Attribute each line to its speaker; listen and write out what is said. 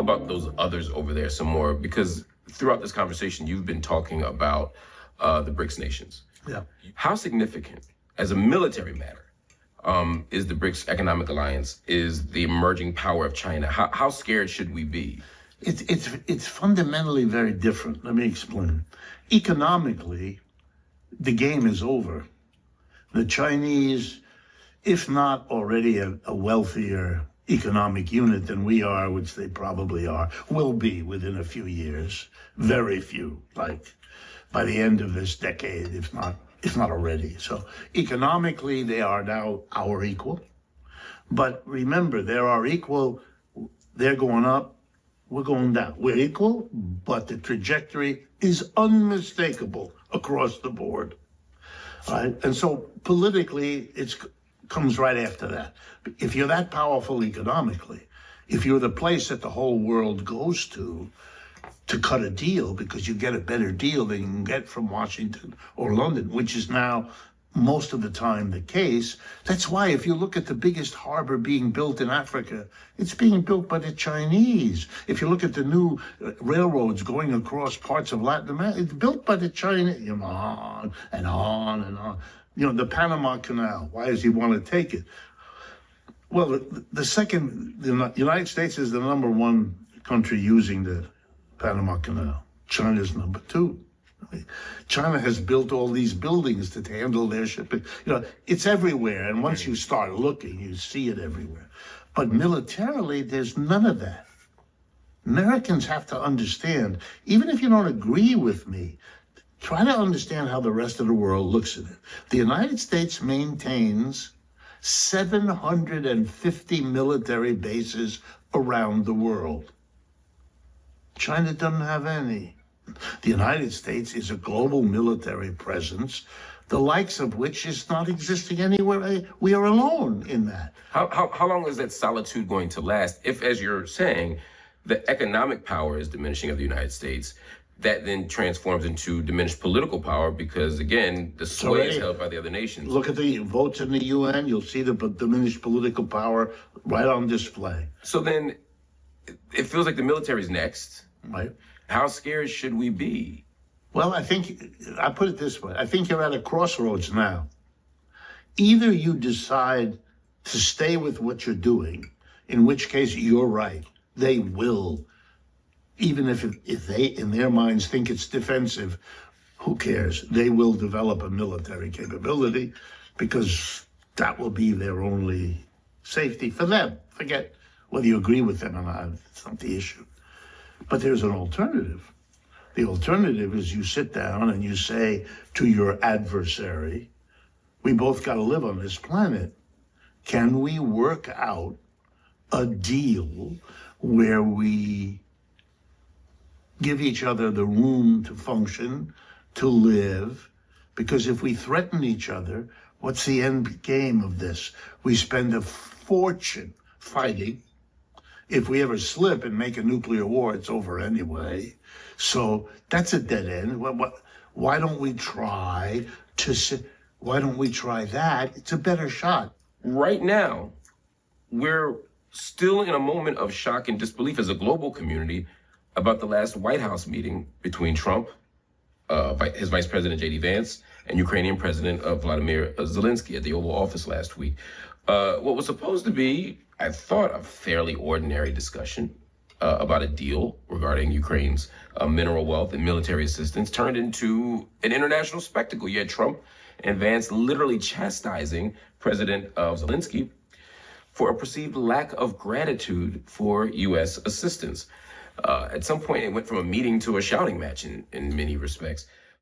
Speaker 1: about those others over there some more, because throughout this conversation, you've been talking about the BRICS nations.
Speaker 2: Yeah.
Speaker 1: How significant, as a military matter, is the BRICS economic alliance, is the emerging power of China? How scared should we be?
Speaker 2: It's fundamentally very different. Let me explain. Economically, the game is over. The Chinese, if not already a wealthier economic unit than we are, which they probably are, will be within a few years. Very few, like by the end of this decade, if not already. So economically, they are now our equal. But remember, they're our equal. They're going up. We're going down. We're equal, but the trajectory is unmistakable across the board. Right? And so politically, it comes right after that. If you're that powerful economically, if you're the place that the whole world goes to cut a deal because you get a better deal than you can get from Washington or London, which is now most of the time the case. That's why if you look at the biggest harbor being built in Africa, it's being built by the Chinese. If you look at the new railroads going across parts of Latin America, it's built by the Chinese. You know, on and on and on. You know, the Panama Canal, why does he want to take it? Well, the United States is the number one country using the Panama Canal. China's number two. China has built all these buildings to handle their shipping. You know, it's everywhere. And once you start looking, you see it everywhere. But militarily, there's none of that. Americans have to understand, even if you don't agree with me, try to understand how the rest of the world looks at it. The United States maintains 750 military bases around the world. China doesn't have any. The United States is a global military presence, the likes of which is not existing anywhere. We are alone in that.
Speaker 1: How long is that solitude going to last if, as you're saying, the economic power is diminishing of the United States, that then transforms into diminished political power because, again, the sway is held by the other nations?
Speaker 2: Look at the votes in the UN. You'll see the diminished political power right on display.
Speaker 1: So then it feels like the military's next.
Speaker 2: Right.
Speaker 1: How scared should we be?
Speaker 2: Well, I put it this way. I think you're at a crossroads now. Either you decide to stay with what you're doing, in which case you're right. They will, even if they, in their minds, think it's defensive, who cares? They will develop a military capability because that will be their only safety for them. Forget whether you agree with them or not. It's not the issue. But there's an alternative. The alternative is you sit down and you say to your adversary, we both got to live on this planet. Can we work out a deal where we give each other the room to function, to live? Because if we threaten each other, what's the end game of this? We spend a fortune fighting. If we ever slip and make a nuclear war, it's over anyway. So that's a dead end. Why don't we try that? It's a better shot.
Speaker 1: Right now, we're still in a moment of shock and disbelief as a global community about the last White House meeting between Trump, his Vice President J.D. Vance, and Ukrainian President Vladimir Zelensky at the Oval Office last week. What was supposed to be, I thought, a fairly ordinary discussion about a deal regarding Ukraine's mineral wealth and military assistance turned into an international spectacle. You had Trump and Vance literally chastising President Zelensky for a perceived lack of gratitude for U.S. assistance. At some point, it went from a meeting to a shouting match in many respects.